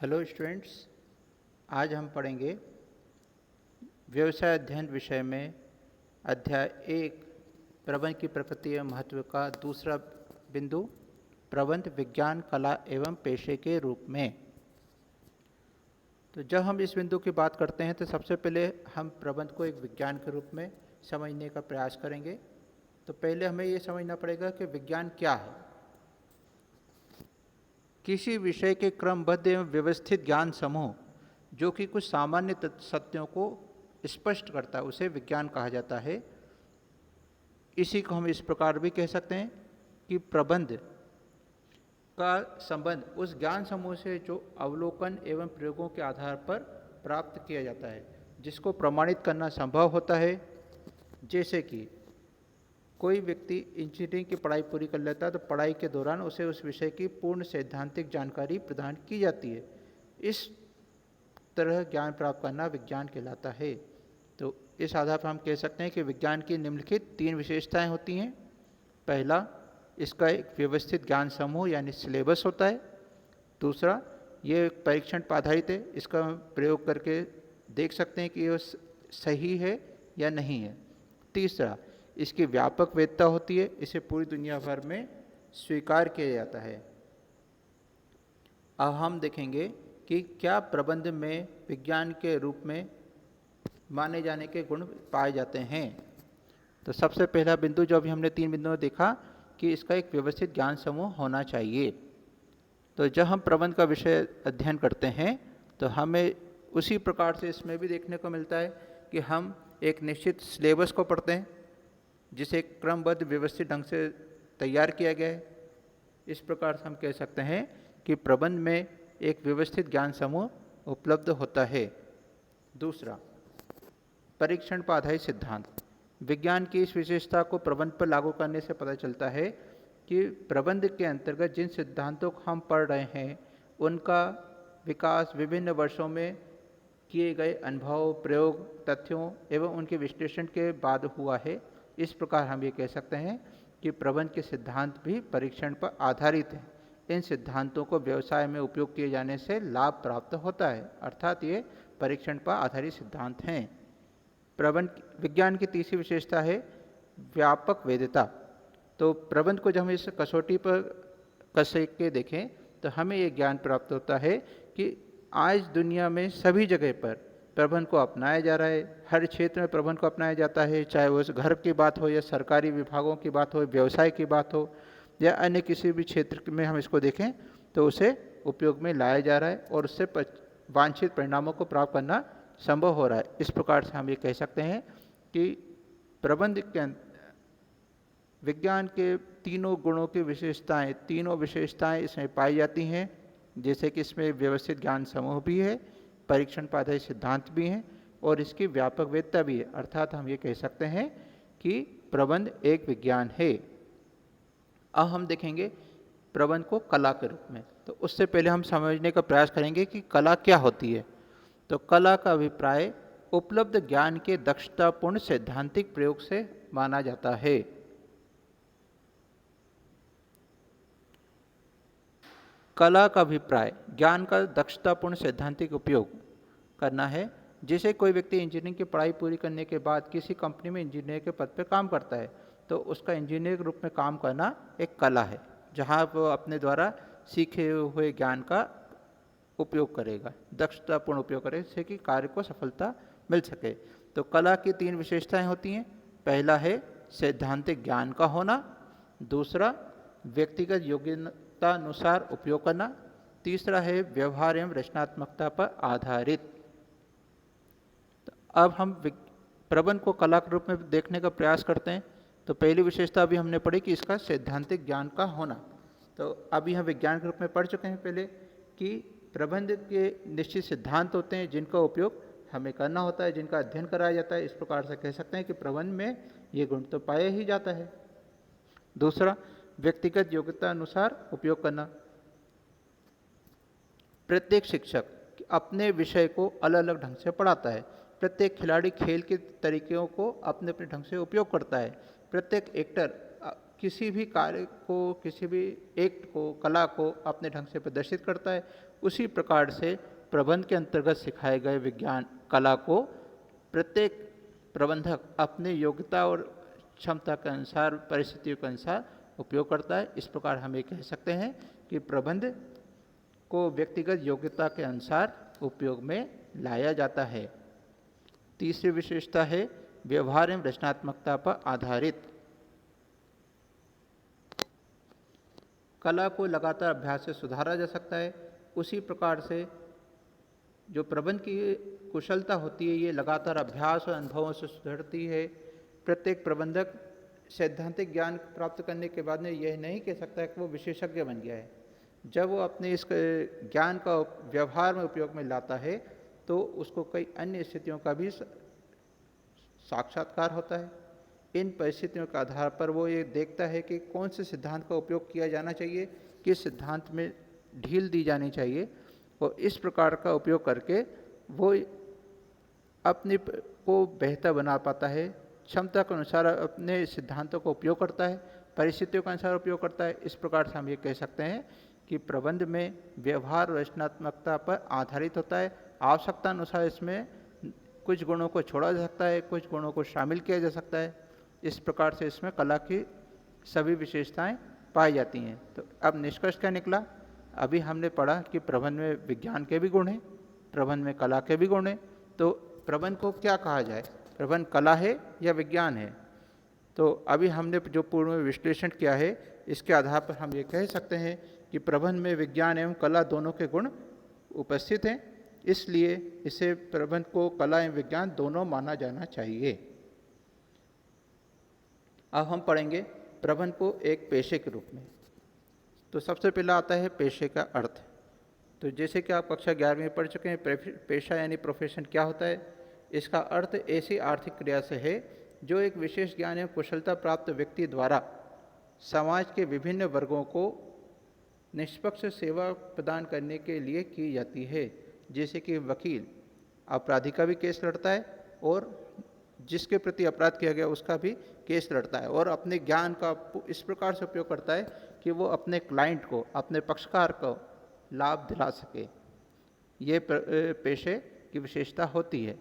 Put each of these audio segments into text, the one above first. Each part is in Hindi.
हेलो स्टूडेंट्स, आज हम पढ़ेंगे व्यवसाय अध्ययन विषय में अध्याय 1 प्रबंध की प्रकृति एवं महत्व का दूसरा बिंदु प्रबंध विज्ञान, कला एवं पेशे के रूप में। तो जब हम इस बिंदु की बात करते हैं तो सबसे पहले हम प्रबंध को एक विज्ञान के रूप में समझने का प्रयास करेंगे। तो पहले हमें ये समझना पड़ेगा कि विज्ञान क्या है। किसी विषय के क्रमबद्ध एवं व्यवस्थित ज्ञान समूह जो कि कुछ सामान्य सत्यों को स्पष्ट करता है उसे विज्ञान कहा जाता है। इसी को हम इस प्रकार भी कह सकते हैं कि प्रबंध का संबंध उस ज्ञान समूह से जो अवलोकन एवं प्रयोगों के आधार पर प्राप्त किया जाता है, जिसको प्रमाणित करना संभव होता है। जैसे कि कोई व्यक्ति इंजीनियरिंग की पढ़ाई पूरी कर लेता है तो पढ़ाई के दौरान उसे उस विषय की पूर्ण सैद्धांतिक जानकारी प्रदान की जाती है। इस तरह ज्ञान प्राप्त करना विज्ञान कहलाता है। तो इस आधार पर हम कह सकते हैं कि विज्ञान की निम्नलिखित 3 विशेषताएं होती हैं। पहला, इसका एक व्यवस्थित ज्ञान समूह यानी सिलेबस होता है। दूसरा, ये परीक्षण पर आधारित है, इसका हम प्रयोग करके देख सकते हैं कि यह सही है या नहीं है। तीसरा, इसकी व्यापक वैधता होती है, इसे पूरी दुनिया भर में स्वीकार किया जाता है। अब हम देखेंगे कि क्या प्रबंध में विज्ञान के रूप में माने जाने के गुण पाए जाते हैं। तो सबसे पहला बिंदु जो अभी हमने 3 बिंदुओं देखा कि इसका एक व्यवस्थित ज्ञान समूह होना चाहिए। तो जब हम प्रबंध का विषय अध्ययन करते हैं तो हमें उसी प्रकार से इसमें भी देखने को मिलता है कि हम एक निश्चित सिलेबस को पढ़ते हैं जिसे क्रमबद्ध व्यवस्थित ढंग से तैयार किया गया है। इस प्रकार से हम कह सकते हैं कि प्रबंध में एक व्यवस्थित ज्ञान समूह उपलब्ध होता है। दूसरा, परीक्षण पर आधारित सिद्धांत। विज्ञान की इस विशेषता को प्रबंध पर लागू करने से पता चलता है कि प्रबंध के अंतर्गत जिन सिद्धांतों को हम पढ़ रहे हैं उनका विकास विभिन्न वर्षों में किए गए अनुभव, प्रयोग, तथ्यों एवं उनके विश्लेषण के बाद हुआ है। इस प्रकार हम ये कह सकते हैं कि प्रबंध के सिद्धांत भी परीक्षण पर आधारित हैं। इन सिद्धांतों को व्यवसाय में उपयोग किए जाने से लाभ प्राप्त होता है, अर्थात ये परीक्षण पर आधारित सिद्धांत हैं। प्रबंध विज्ञान की तीसरी विशेषता है व्यापक वैधता। तो प्रबंध को जब हम इस कसौटी पर कस के देखें तो हमें ये ज्ञान प्राप्त होता है कि आज दुनिया में सभी जगह पर प्रबंध को अपनाया जा रहा है। हर क्षेत्र में प्रबंध को अपनाया जाता है, चाहे वो घर की बात हो या सरकारी विभागों की बात हो, व्यवसाय की बात हो या अन्य किसी भी क्षेत्र में हम इसको देखें तो उसे उपयोग में लाया जा रहा है और उससे वांछित परिणामों को प्राप्त करना संभव हो रहा है। इस प्रकार से हम ये कह सकते हैं कि प्रबंध के विज्ञान के तीनों गुणों की विशेषताएं, तीनों विशेषताएं इसमें पाई जाती हैं। जैसे कि इसमें व्यवस्थित ज्ञान समूह भी है, परीक्षण पर आधारित सिद्धांत भी हैं और इसकी व्यापक वैधता भी है, अर्थात हम ये कह सकते हैं कि प्रबंध एक विज्ञान है। अब हम देखेंगे प्रबंध को कला के रूप में। तो उससे पहले हम समझने का प्रयास करेंगे कि कला क्या होती है। तो कला का अभिप्राय उपलब्ध ज्ञान के दक्षतापूर्ण सैद्धांतिक प्रयोग से माना जाता है। कला का अभिप्राय ज्ञान का दक्षतापूर्ण सैद्धांतिक उपयोग करना है। जैसे कोई व्यक्ति इंजीनियरिंग की पढ़ाई पूरी करने के बाद किसी कंपनी में इंजीनियर के पद पर काम करता है तो उसका इंजीनियर के रूप में काम करना एक कला है, जहाँ वो अपने द्वारा सीखे हुए ज्ञान का उपयोग करेगा, दक्षतापूर्ण उपयोग करेगा, जिससे कि कार्य को सफलता मिल सके। तो कला की 3 विशेषताएं होती हैं। पहला है सैद्धांतिक ज्ञान का होना, दूसरा व्यक्तिगत योग्यता अनुसार उपयोग करना, तीसरा है व्यवहार एवं रचनात्मकता पर आधारित। तो अब हम प्रबंध को कला के रूप में देखने का प्रयास करते हैं। तो पहली विशेषता अभी हमने पढ़ी कि इसका सैद्धांतिक ज्ञान का होना। तो अभी हम विज्ञान के रूप में पढ़ चुके हैं पहले कि प्रबंध के निश्चित सिद्धांत होते हैं जिनका उपयोग हमें करना होता है, जिनका अध्ययन कराया जाता है। इस प्रकार से कह सकते हैं कि प्रबंध में ये गुण तो पाया ही जाता है। दूसरा, व्यक्तिगत योग्यता अनुसार उपयोग करना। प्रत्येक शिक्षक अपने विषय को अलग अलग ढंग से पढ़ाता है। प्रत्येक खिलाड़ी खेल के तरीकों को अपने अपने ढंग से उपयोग करता है। प्रत्येक एक्टर किसी भी कार्य को, किसी भी एक्ट को, कला को अपने ढंग से प्रदर्शित करता है। उसी प्रकार से प्रबंध के अंतर्गत सिखाए गए विज्ञान कला को प्रत्येक प्रबंधक अपने योग्यता और क्षमता के अनुसार, परिस्थितियों के अनुसार उपयोग करता है। इस प्रकार हम ये कह सकते हैं कि प्रबंध को व्यक्तिगत योग्यता के अनुसार उपयोग में लाया जाता है। तीसरी विशेषता है व्यवहार एवं रचनात्मकता पर आधारित। कला को लगातार अभ्यास से सुधारा जा सकता है। उसी प्रकार से जो प्रबंध की कुशलता होती है, ये लगातार अभ्यास और अनुभवों से सुधरती है। प्रत्येक प्रबंधक सैद्धांतिक ज्ञान प्राप्त करने के बाद में यह नहीं कह सकता है कि वो विशेषज्ञ बन गया है। जब वो अपने इस ज्ञान का व्यवहार में उपयोग में लाता है तो उसको कई अन्य स्थितियों का भी साक्षात्कार होता है। इन परिस्थितियों के आधार पर वो ये देखता है कि कौन से सिद्धांत का उपयोग किया जाना चाहिए, किस सिद्धांत में ढील दी जानी चाहिए, और इस प्रकार का उपयोग करके वो अपने को बेहतर बना पाता है। क्षमता के अनुसार अपने सिद्धांतों का उपयोग करता है, परिस्थितियों के अनुसार उपयोग करता है। इस प्रकार से हम ये कह सकते हैं कि प्रबंध में व्यवहार और रचनात्मकता पर आधारित होता है। आवश्यकता अनुसार इसमें कुछ गुणों को छोड़ा जा सकता है, कुछ गुणों को शामिल किया जा सकता है। इस प्रकार से इसमें कला की सभी विशेषताएं पाई जाती हैं। तो अब निष्कर्ष क्या निकला? अभी हमने पढ़ा कि प्रबंध में विज्ञान के भी गुण हैं, प्रबंध में कला के भी गुण हैं। तो प्रबंध को क्या कहा जाए? प्रबंध कला है या विज्ञान है? तो अभी हमने जो पूर्व में विश्लेषण किया है, इसके आधार पर हम ये कह सकते हैं कि प्रबंध में विज्ञान एवं कला दोनों के गुण उपस्थित हैं। इसलिए इसे प्रबंध को कला एवं विज्ञान दोनों माना जाना चाहिए। अब हम पढ़ेंगे प्रबंध को एक पेशे के रूप में। तो सबसे पहला आता है पेशे का अर्थ। तो जैसे कि आप कक्षा 11 में पढ़ चुके हैं, पेशा यानी प्रोफेशन क्या होता है? इसका अर्थ ऐसी आर्थिक क्रिया से है जो एक विशेष ज्ञान एवं कुशलता प्राप्त व्यक्ति द्वारा समाज के विभिन्न वर्गों को निष्पक्ष सेवा प्रदान करने के लिए की जाती है। जैसे कि वकील अपराधी का भी केस लड़ता है और जिसके प्रति अपराध किया गया उसका भी केस लड़ता है, और अपने ज्ञान का इस प्रकार से उपयोग करता है कि वो अपने क्लाइंट को, अपने पक्षकार को लाभ दिला सके। ये पेशे की विशेषता होती है।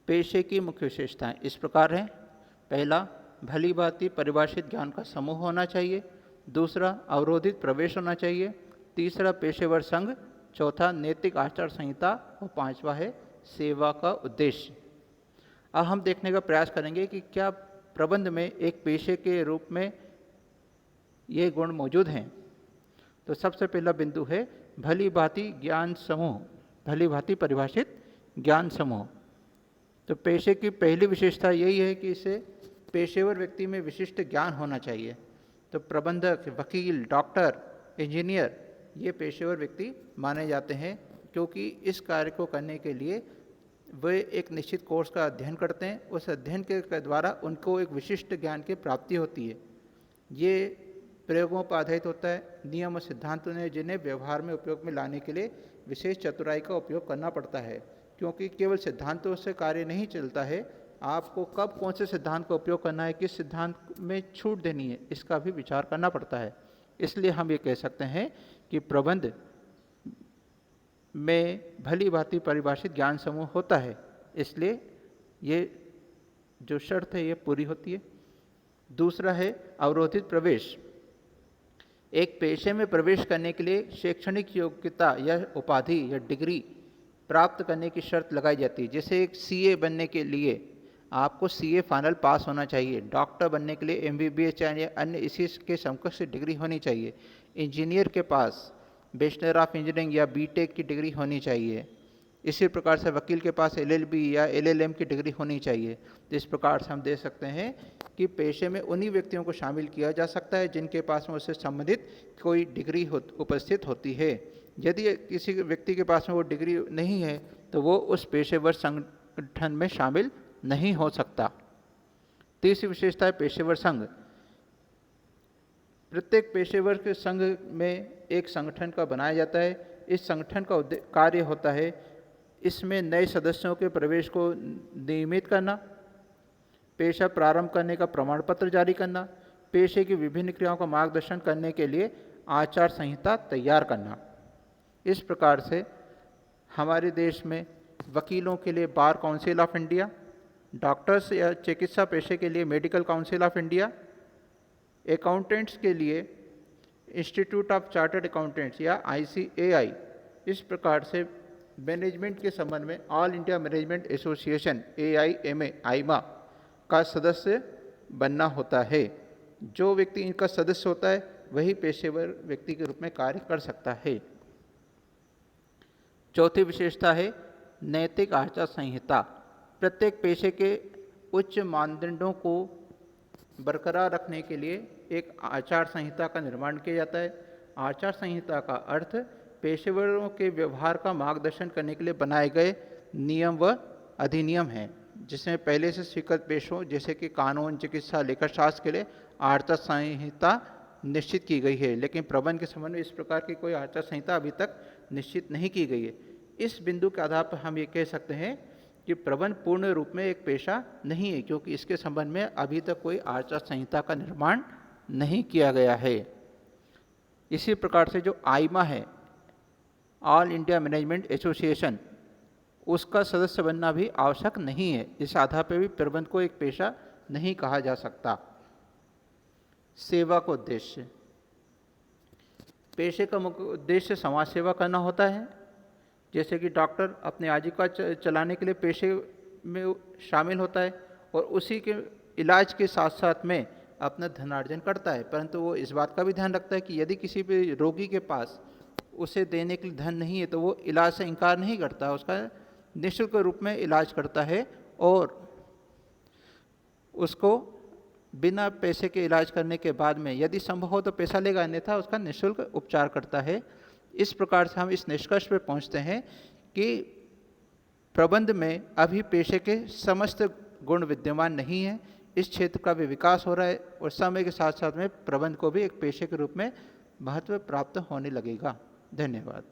पेशे की मुख्य विशेषताएं इस प्रकार हैं। पहला, भली भांति परिभाषित ज्ञान का समूह होना चाहिए। दूसरा, अवरोधित प्रवेश होना चाहिए। तीसरा, पेशेवर संघ। चौथा, नैतिक आचार संहिता। और पांचवा है सेवा का उद्देश्य। अब हम देखने का प्रयास करेंगे कि क्या प्रबंध में एक पेशे के रूप में ये गुण मौजूद हैं। तो सबसे पहला बिंदु है भली भांति ज्ञान समूह, भली भांति परिभाषित ज्ञान समूह। तो पेशे की पहली विशेषता यही है कि इसे पेशेवर व्यक्ति में विशिष्ट ज्ञान होना चाहिए। तो प्रबंधक, वकील, डॉक्टर, इंजीनियर ये पेशेवर व्यक्ति माने जाते हैं, क्योंकि इस कार्य को करने के लिए वे एक निश्चित कोर्स का अध्ययन करते हैं। उस अध्ययन के द्वारा उनको एक विशिष्ट ज्ञान की प्राप्ति होती है। ये प्रयोगों पर आधारित होता है, नियम और सिद्धांतों ने जिन्हें व्यवहार में उपयोग में लाने के लिए विशेष चतुराई का उपयोग करना पड़ता है, क्योंकि केवल सिद्धांतों से कार्य नहीं चलता है। आपको कब कौन से सिद्धांत का उपयोग करना है, किस सिद्धांत में छूट देनी है, इसका भी विचार करना पड़ता है। इसलिए हम ये कह सकते हैं कि प्रबंध में भली भांति परिभाषित ज्ञान समूह होता है, इसलिए ये जो शर्त है ये पूरी होती है। दूसरा है अवरोधित प्रवेश। एक पेशे में प्रवेश करने के लिए शैक्षणिक योग्यता या उपाधि या डिग्री प्राप्त करने की शर्त लगाई जाती है। जैसे एक सीए बनने के लिए आपको सीए फाइनल पास होना चाहिए, डॉक्टर बनने के लिए एमबीबीएस या अन्य इसी के समकक्ष डिग्री होनी चाहिए, इंजीनियर के पास बैचलर ऑफ इंजीनियरिंग या बीटेक की डिग्री होनी चाहिए, इसी प्रकार से वकील के पास एलएलबी या एलएलएम की डिग्री होनी चाहिए। तो इस प्रकार से हम देख सकते हैं कि पेशे में उन्हीं व्यक्तियों को शामिल किया जा सकता है जिनके पास में उससे संबंधित कोई डिग्री उपस्थित होती है। यदि किसी व्यक्ति के पास में वो डिग्री नहीं है तो वो उस पेशेवर संगठन में शामिल नहीं हो सकता। तीसरी विशेषता है पेशेवर संघ। प्रत्येक पेशेवर के संघ में एक संगठन का बनाया जाता है। इस संगठन का कार्य होता है इसमें नए सदस्यों के प्रवेश को नियमित करना, पेशा प्रारंभ करने का प्रमाण पत्र जारी करना, पेशे की विभिन्न क्रियाओं का मार्गदर्शन करने के लिए आचार संहिता तैयार करना। इस प्रकार से हमारे देश में वकीलों के लिए bar council of India, doctors या चिकित्सा पेशे के लिए medical council of India, accountants के लिए इंस्टीट्यूट ऑफ चार्टर्ड अकाउंटेंट्स या ICAI, इस प्रकार से मैनेजमेंट के संबंध में all India management association AIMA का सदस्य बनना होता है। जो व्यक्ति इनका सदस्य होता है वही पेशेवर व्यक्ति के रूप में कार्य कर सकता है। चौथी विशेषता है नैतिक आचार संहिता। प्रत्येक पेशे के उच्च मानदंडों को बरकरार रखने के लिए एक आचार संहिता का निर्माण किया जाता है। आचार संहिता का अर्थ पेशेवरों के व्यवहार का मार्गदर्शन करने के लिए बनाए गए नियम व अधिनियम हैं, जिसमें पहले से स्वीकृत पेशों जैसे कि कानून, चिकित्सा, लेखा शास्त्र के लिए आचार संहिता निश्चित की गई है, लेकिन प्रबंध के संबंध में इस प्रकार की कोई आचार संहिता अभी तक निश्चित नहीं की गई है। इस बिंदु के आधार पर हम ये कह सकते हैं कि प्रबंध पूर्ण रूप में एक पेशा नहीं है, क्योंकि इसके संबंध में अभी तक कोई आचार संहिता का निर्माण नहीं किया गया है। इसी प्रकार से जो आईमा है, ऑल इंडिया मैनेजमेंट एसोसिएशन, उसका सदस्य बनना भी आवश्यक नहीं है। इस आधार पर भी प्रबंध को एक पेशा नहीं कहा जा सकता। सेवा का उद्देश्य, पेशे का मुख्य उद्देश्य समाज सेवा करना होता है। जैसे कि डॉक्टर अपने आजीविका चलाने के लिए पेशे में शामिल होता है और उसी के इलाज के साथ साथ में अपना धनार्जन करता है, परंतु वो इस बात का भी ध्यान रखता है कि यदि किसी भी रोगी के पास उसे देने के लिए धन नहीं है तो वो इलाज से इनकार नहीं करता, उसका निःशुल्क रूप में इलाज करता है और उसको बिना पैसे के इलाज करने के बाद में यदि संभव हो तो पैसा लेगा, अन्यथा उसका निःशुल्क उपचार करता है। इस प्रकार से हम इस निष्कर्ष पर पहुंचते हैं कि प्रबंध में अभी पेशे के समस्त गुण विद्यमान नहीं है। इस क्षेत्र का भी विकास हो रहा है और समय के साथ साथ में प्रबंध को भी एक पेशे के रूप में महत्व प्राप्त होने लगेगा। धन्यवाद।